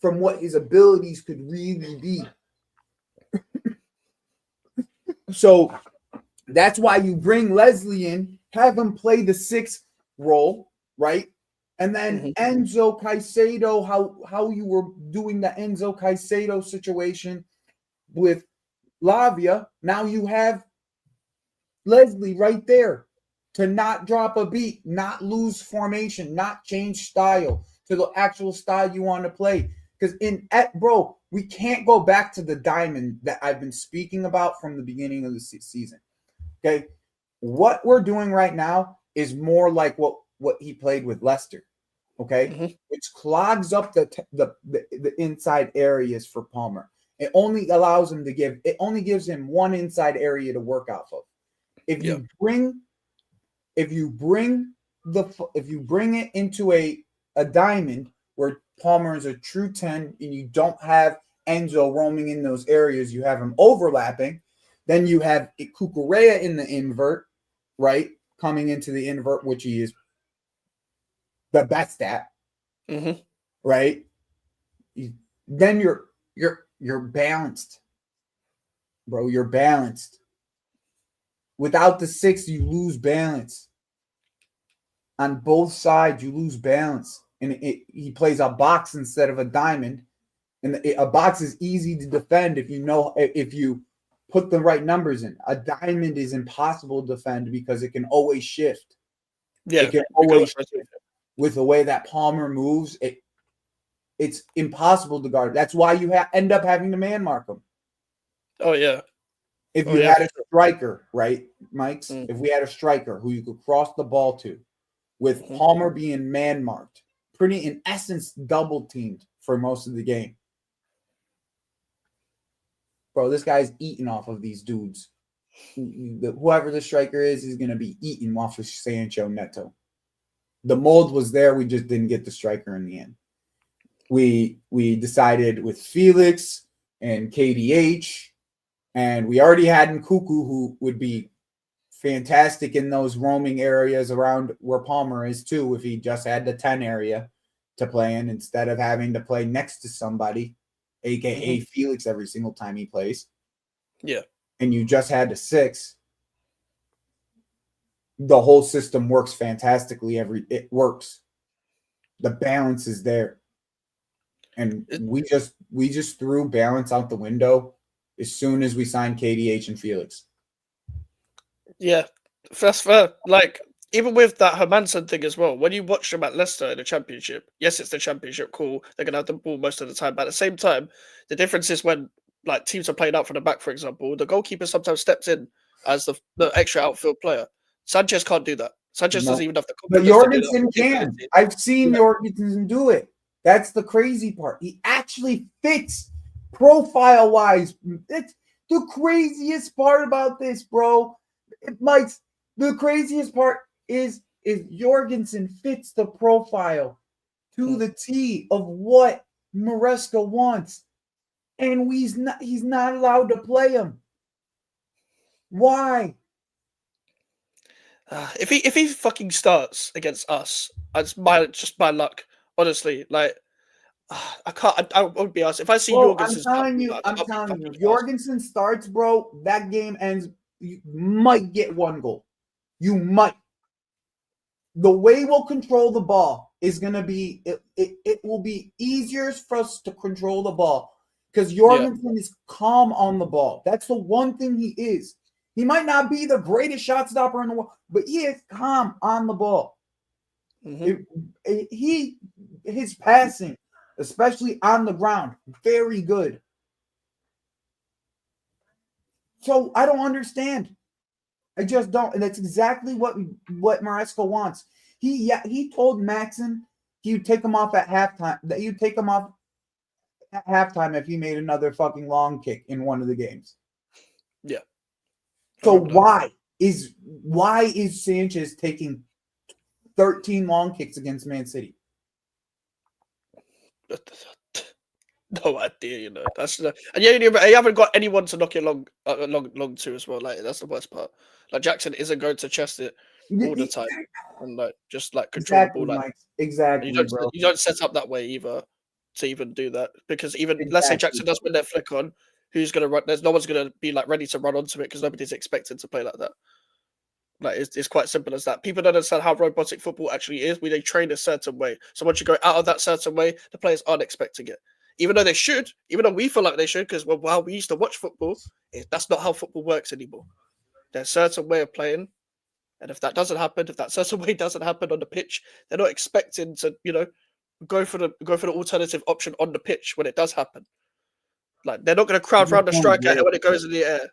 from what his abilities could really be. So that's why you bring Leslie in, have him play the 6th role, right? And then Enzo Caicedo, how you were doing the Enzo Caicedo situation with Lavia, now you have Leslie right there to not drop a beat, not lose formation, not change style to the actual style you want to play. Because we can't go back to the diamond that I've been speaking about from the beginning of the season. Okay, what we're doing right now is more like what he played with Leicester. Okay, which clogs up the inside areas for Palmer. It only allows him gives him one inside area to work off of. If you bring it into a diamond where Palmer is a true 10 and you don't have Enzo roaming in those areas, you have him overlapping, then you have Cucurella in the invert, right? Coming into the invert, which he is the best at, right? Then you're balanced, bro. You're balanced. Without the 6, you lose balance. On both sides, you lose balance. And he plays a box instead of a diamond. And a box is easy to defend if you put the right numbers in. A diamond is impossible to defend because it can always shift. Yeah, it can always shift. With the way that Palmer moves, it's impossible to guard. That's why you end up having to man mark him. Oh, yeah. If you had a striker, right, Mikes? If we had a striker who you could cross the ball to, with Palmer being man marked, pretty in essence double teamed for most of the game. Bro, this guy's eating off of these dudes. Whoever the striker is going to be eating off of Sancho Neto. The mold was there. We just didn't get the striker in the end. We decided with Felix and KDH, and we already had Nkuku, who would be fantastic in those roaming areas around where Palmer is too, if he just had the 10 area to play in instead of having to play next to somebody, aka Felix, every single time he plays. Yeah. And you just had the 6. The whole system works fantastically. It works. The balance is there. And we just threw balance out the window as soon as we signed KDH and Felix. Yeah, that's fair. Like, even with that Hermansen thing as well, when you watch them at Leicester in the Championship, yes, it's the Championship, cool. They're going to have the ball most of the time. But at the same time, the difference is when like teams are playing out from the back, for example, the goalkeeper sometimes steps in as the extra outfield player. Sanchez can't do that. Sanchez doesn't even have the But confidence to do that. Jorgensen can. I've seen Jorgensen do it. That's the crazy part. He actually fits profile-wise. It's the craziest part about this, bro. Mike's the craziest part is Jorgensen fits the profile to the T of what Maresca wants. And he's not allowed to play him. Why? If he fucking starts against us, it's just my luck. Honestly, like I can't. I won't be honest. If I see Jorgensen, I'm telling you, if Jorgensen starts, bro, that game ends. You might get one goal. You might. The way we'll control the ball is gonna be. It will be easier for us to control the ball because Jorgensen is calm on the ball. That's the one thing he is. He might not be the greatest shot stopper in the world, but he is calm on the ball. His passing, especially on the ground, very good. So I don't understand. I just don't, and that's exactly what Maresca wants. He told Maxon he would take him off at halftime. That you'd take him off at halftime if he made another fucking long kick in one of the games. Yeah. So why is Sanchez taking 13 long kicks against Man City? No idea, you know. That's and you haven't got anyone to knock it long to as well. Like that's the worst part. Like Jackson isn't going to chest it all the time and like just like control the ball. Like exactly, bro. You don't set up that way either to even do that because even let's say Jackson does win their flick on, who's gonna run? There's no one's gonna be like ready to run onto it because nobody's expected to play like that. Like it's quite simple as that. People don't understand how robotic football actually is. They train a certain way. So once you go out of that certain way, the players aren't expecting it. Even though they should, even though we feel like they should, because while we used to watch football, that's not how football works anymore. There's a certain way of playing, and if that doesn't happen, if that certain way doesn't happen on the pitch, they're not expecting to, go for the alternative option on the pitch when it does happen. Like they're not going to crowd around the striker when it goes in the air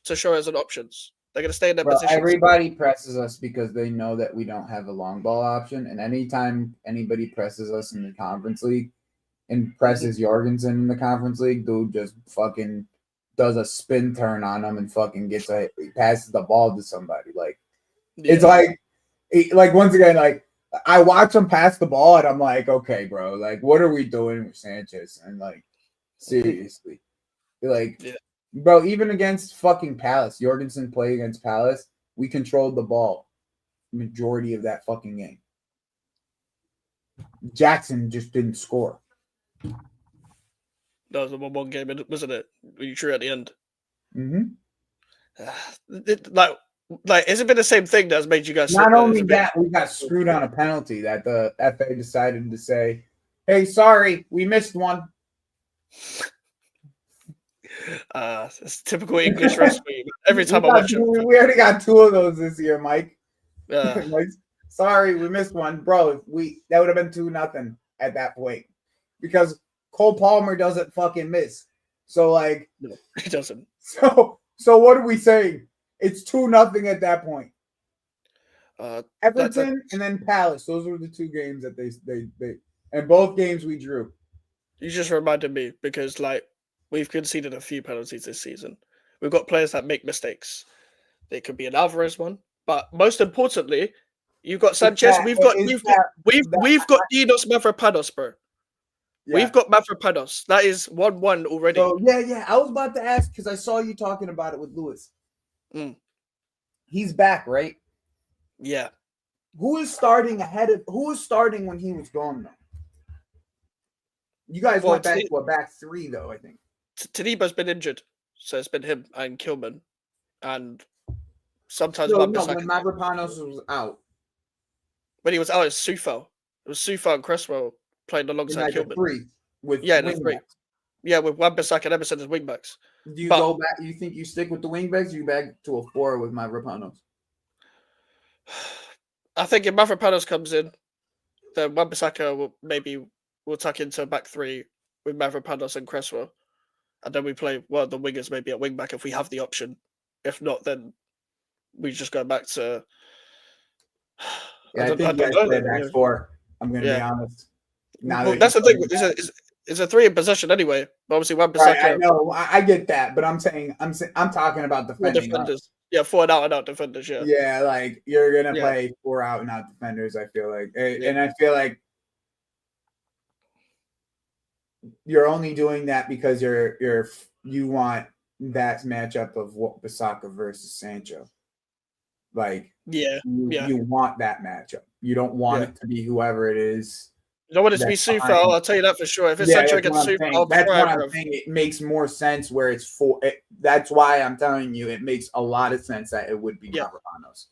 to show us an options. They're going to stay in their position. Everybody presses us because they know that we don't have a long ball option, and anytime anybody presses us in the Conference League and presses Jorgensen in the Conference League, dude just fucking does a spin turn on him and fucking passes the ball to somebody. Like it's like once again, like I watch him pass the ball and I'm like, okay, bro, like what are we doing with Sanchez? And like seriously, bro, even against fucking Palace, Jorgensen played against Palace, we controlled the ball majority of that fucking game. Jackson just didn't score. That was a 1-1 game, wasn't it? You drew at the end. Like, has it been the same thing that has made you guys? Not only that, we got screwed on a penalty that the FA decided to say, "Hey, sorry, we missed one." It's typical English referee. Every time I watch it, we already got 2 of those this year, Mike. Like, sorry, we missed one, bro. That would have been 2-0 at that point because Cole Palmer doesn't fucking miss. So like, no, he doesn't. So what are we saying? It's 2-0 at that point. Everton and then Palace. Those were the 2 games that they and both games we drew. You just reminded me because like we've conceded a few penalties this season. We've got players that make mistakes. They could be an Alvarez one, but most importantly, you've got Sanchez. We've got Dinos Mavropanos, bro. Yeah. We've got Mavropanos. That is 1-1 already. So yeah. I was about to ask because I saw you talking about it with Lewis. He's back, right? Yeah. Who is starting when he was gone though? You guys went back to a back 3 though, I think. Taniba's been injured, so it's been him and Kilman, and sometimes when Mavropanos was out. When he was out, it's Sufel. It was Sufa and Cresswell playing In alongside like a Kilman. 3 with Yeah, in a wing 3. backs. Yeah, with Wan-Bissaka and Emerson as wingbacks. Do you But- go back? You think you stick with the wingbacks? You back to a 4 with my Rapanos? I think if Mavropanos comes in, then Wan-Bissaka will tuck into a back 3 with Mavropanos and Cresswell. And then we play one of the wingers maybe at wing back if we have the option. If not, then we just go back to. Yeah, I think you guys play back 4. I'm going to be honest. Well, that's the thing. It's a 3 in possession anyway. But obviously, Wan-Bissaka. Right, I know. I get that, but I'm talking about defending. Defenders. Yeah, 4 out and out defenders. Yeah. Yeah, like you're gonna play 4 out and out defenders. I feel like, and I feel like you're only doing that because you want that matchup of Bissaka versus Sancho. Like, you want that matchup. You don't want it to be whoever it is. You don't want it to be Sufa. I'll tell you that for sure. If it's Sancho against Sufa, that's what I'm saying. It makes more sense where it's 4. That's why I'm telling you, it makes a lot of sense that it would be Mavropanos.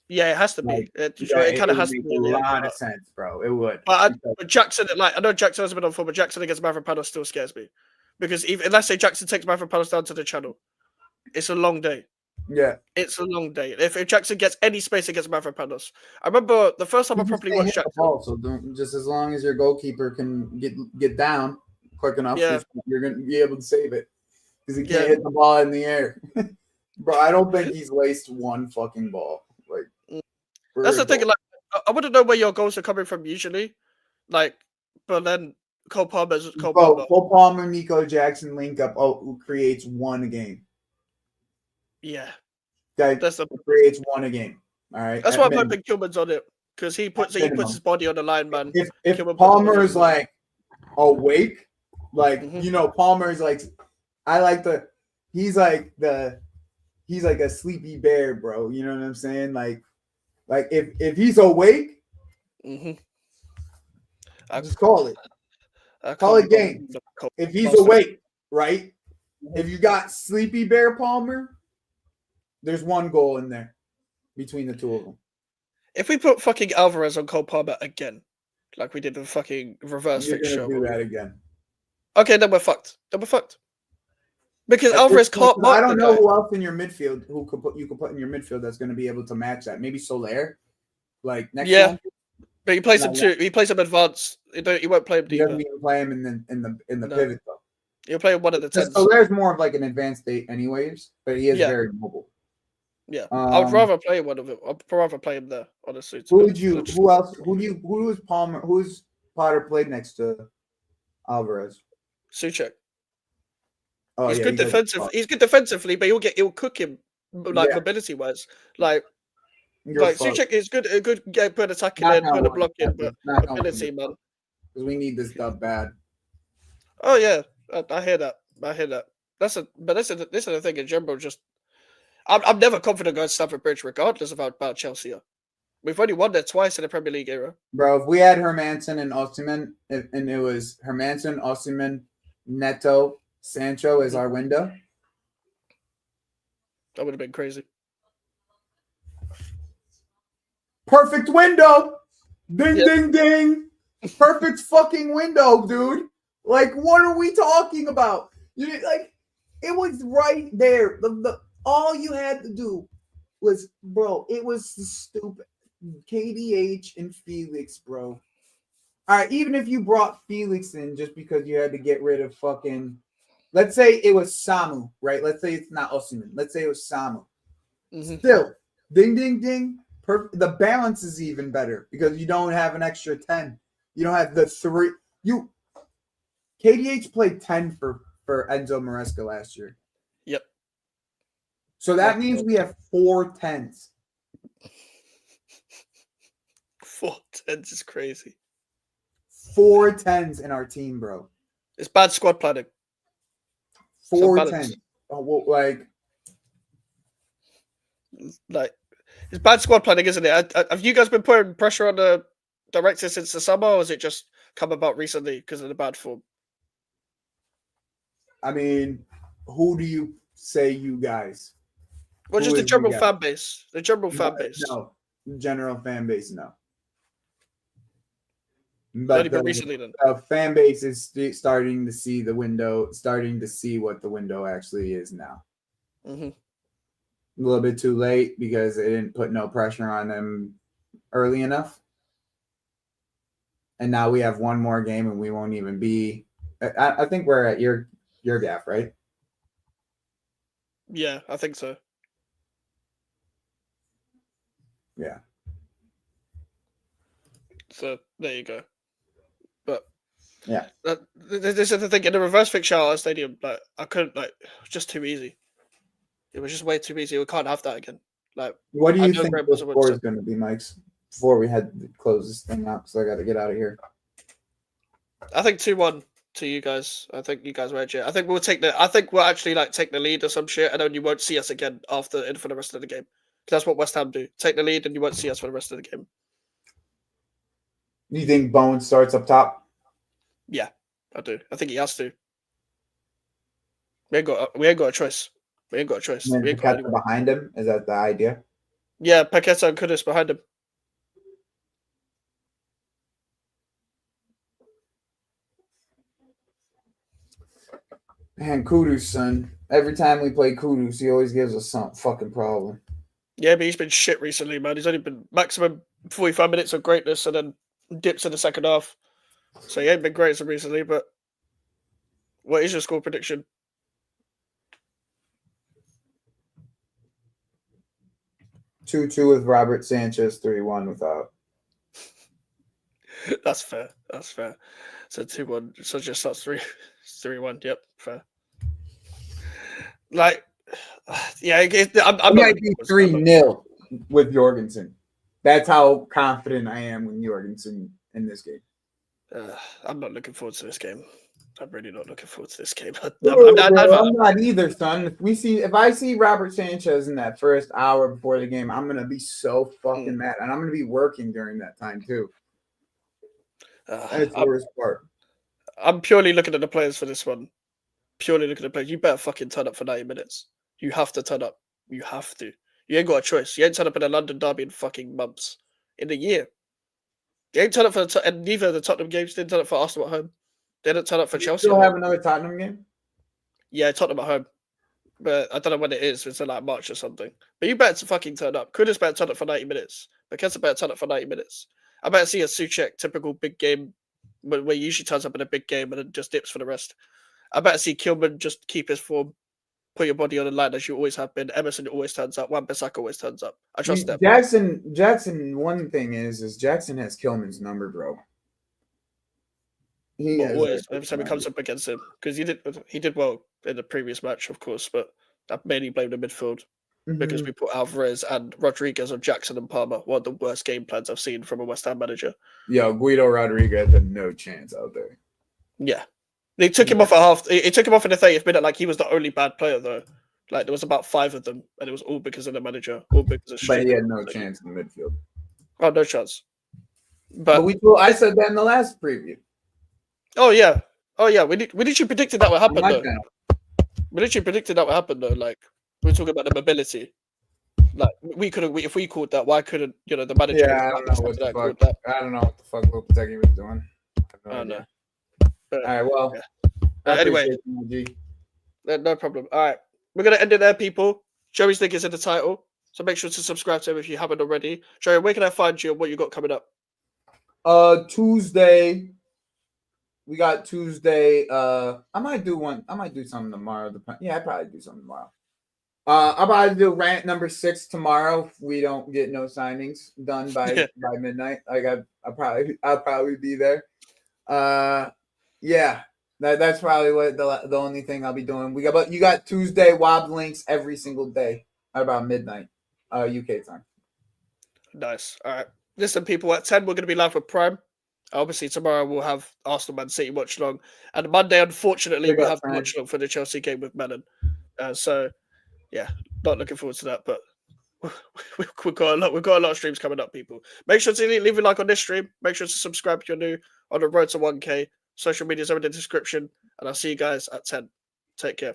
Yeah, it has to be. Like, it kind of has to be. A lot of sense, bro. It would. But Jackson, I know Jackson has been on form, but Jackson against Mavropanos still scares me. Because let's say Jackson takes Mavropanos down to the channel, it's a long day. Yeah. It's a long day. If Jackson gets any space against Mavropanos. I remember the first time I properly watched Jackson. So just as long as your goalkeeper can get down quick enough, you're going to be able to save it. Because he can't hit the ball in the air. Bro, I don't think he's laced one fucking ball. Like, that's the thing. Like, I wouldn't know where your goals are coming from usually. Like, but then Cole Palmer, Nico Jackson link up creates 1 a game. Yeah. That creates 1 a game. All right. That's why I'm hoping Kilman's on it. Because he puts his body on the line, man. If Palmer is like awake, like Palmer is like he's like a sleepy bear, bro. You know what I'm saying? Like if he's awake, just call it. Call it game. If he's awake, right? If you got sleepy bear Palmer, there's 1 goal in there between the 2 of them. If we put fucking Alvarez on Cole Palmer again, like we did the fucking reverse fixture, do that again. Okay, then we're fucked. Because Alvarez can't. I don't know who else in your midfield you could put in your midfield that's going to be able to match that. Maybe Soler, like next. Yeah, but he plays him too. He plays him advanced. He won't play him deep. He doesn't even play him in the pivot though. He'll play him 1 of the 10s. Soler's more of like an advanced state, anyways, but he is very mobile. Yeah, I'd rather play one of it. I'd rather play him there, honestly. Who is Palmer? Who's Potter played next to Alvarez? Suchek. Oh, he's good defensive. He's good defensively, but he'll cook him like mobility wise. Like Suchek is good. A good put attacking in, put a block in, but ability, man. Because we need this stuff bad. Oh yeah, I hear that. This is the thing in general. Just I'm never confident going to Stamford Bridge, regardless of how bad Chelsea are. We've only won there twice in the Premier League era. Bro, if we had Hermansen and Osimhen, and it was Hermansen, Osimhen, Neto, Sancho as our window, that would have been crazy. Perfect window. Ding, ding, ding. Perfect fucking window, dude. Like, what are we talking about? Like, it was right there. All you had to do was, bro, it was stupid. KDH and Felix, bro. All right, even if you brought Felix in just because you had to get rid of fucking, let's say it was Samu, right? Let's say it's not Osimhen. Let's say it was Samu. Still, ding, ding, ding. The balance is even better because you don't have an extra 10. You don't have the 3. KDH played 10 for Enzo Maresca last year. Yep. So that means we have 4 10s. 4 10s is crazy. 4 10s in our team, bro. It's bad squad planning. 4 10s. Oh, well, like it's bad squad planning, isn't it? Have you guys been putting pressure on the director since the summer, or has it just come about recently because of the bad form? I mean, who do you say you guys? Well, just the general fan base. The general fan base. No, general fan base, no. Only But been recently then. the fan base is starting to see the window, starting to see what the window actually is now. Mm-hmm. A little bit too late because they didn't put no pressure on them early enough. And now we have one more game and we won't even be. I think we're at your gaff, right? Yeah, I think so. Yeah. So there you go. But yeah, this is the thing. In the reverse fixture at our stadium, like I couldn't, like, it was just too easy. It was just way too easy. We can't have that again. Like, what do I you know think Graham the was a score is going to be, Mike's? Before we had to close this thing out, because I got to get out of here. I think 2-1 to you guys. I think you guys will edge it. I think we'll take the. I think we'll actually like take the lead or some shit, and then you won't see us again after for the rest of the game. That's what West Ham do. Take the lead, and you won't see us for the rest of the game. Do you think Bones starts up top? Yeah, I do. I think he has to. We ain't got a choice. We ain't got a choice. And We then ain't got Paqueta behind him? Is that the idea? Yeah, Paqueta and Kudus behind him. Man, Kudus, son. Every time we play Kudus, he always gives us some fucking problem. Yeah, but he's been shit recently, man. He's only been maximum 45 minutes of greatness and then dips in the second half. So he ain't been great recently, but what is your score prediction? 2-2 with Robert Sanchez, 3-1 without. That's fair. That's fair. So 2-1. So just that's 3-1. Yep, fair. Like, yeah, I'm not. Might be 3-0 with Jorgensen. That's how confident I am with Jorgensen in this game. I'm not looking forward to this game. I'm really not looking forward to this game. I'm not either, son. If I see Robert Sanchez in that first hour before the game, I'm gonna be so fucking mad, and I'm gonna be working during that time too. That's the worst part. I'm purely looking at the players for this one. Purely looking at the players. You better fucking turn up for 90 minutes. You have to turn up. You have to. You ain't got a choice. You ain't turned up in a London derby in fucking months. In a year. You ain't turned up for and neither of the Tottenham games. Didn't turn up for Arsenal at home. They didn't turn up for Chelsea. Still have another Tottenham game? Yeah, Tottenham at home. But I don't know when it is. It's in like March or something. But you better fucking turn up. Kudus better turn up for 90 minutes. Mikez better turn up for 90 minutes. I better see a Souček typical big game where he usually turns up in a big game and then just dips for the rest. I better see Kilman just keep his form, put your body on the line as you always have been. Emerson always turns up. Wan-Bissaka always turns up. I trust them. Jackson. One thing is Jackson has Kilman's number, bro. He always every time he comes up against him, because he did well in the previous match, of course, but I mainly blame the midfield because we put Alvarez and Rodriguez on Jackson and Palmer. One of the worst game plans I've seen from a West Ham manager. Yo, Guido Rodriguez had no chance out there. Yeah. They took him off at half. It took him off in the 30th minute, like he was the only bad player though. Like there was about 5 of them, and it was all because of the manager, all because of. But he had no chance in the midfield. Oh, no chance. But I said that in the last preview. Oh yeah. We literally predicted that would happen though. We literally predicted that would happen though. Like we were talking about the mobility. Like if we called that, why couldn't the manager? Yeah, I don't know what the fuck. I don't know what the fuck Lopetegui was doing. I don't know. All right, well. Yeah. Anyway, no problem. All right, we're gonna end it there, people. Joey's link is in the title, so make sure to subscribe to him if you haven't already. Joey, where can I find you and what you got coming up? Tuesday. We got Tuesday. I might do something tomorrow. Yeah, I'll probably do something tomorrow. I'll probably do rant number 6 tomorrow if we don't get no signings done by midnight. I'll probably be there. Yeah, that's probably what the only thing I'll be doing. You got Tuesday Wob links every single day at about midnight, UK time. Nice. All right. Listen, people, at 10 we're gonna be live with Prime. Obviously, tomorrow we'll have Arsenal Man City watch long, and Monday, unfortunately, we'll have the watch long for the Chelsea game with Mellon. So, yeah, not looking forward to that. But we've got a lot of streams coming up, people. Make sure to leave a like on this stream. Make sure to subscribe if you're new on the road to 1K. Social media's over in the description, and I'll see you guys at 10. Take care.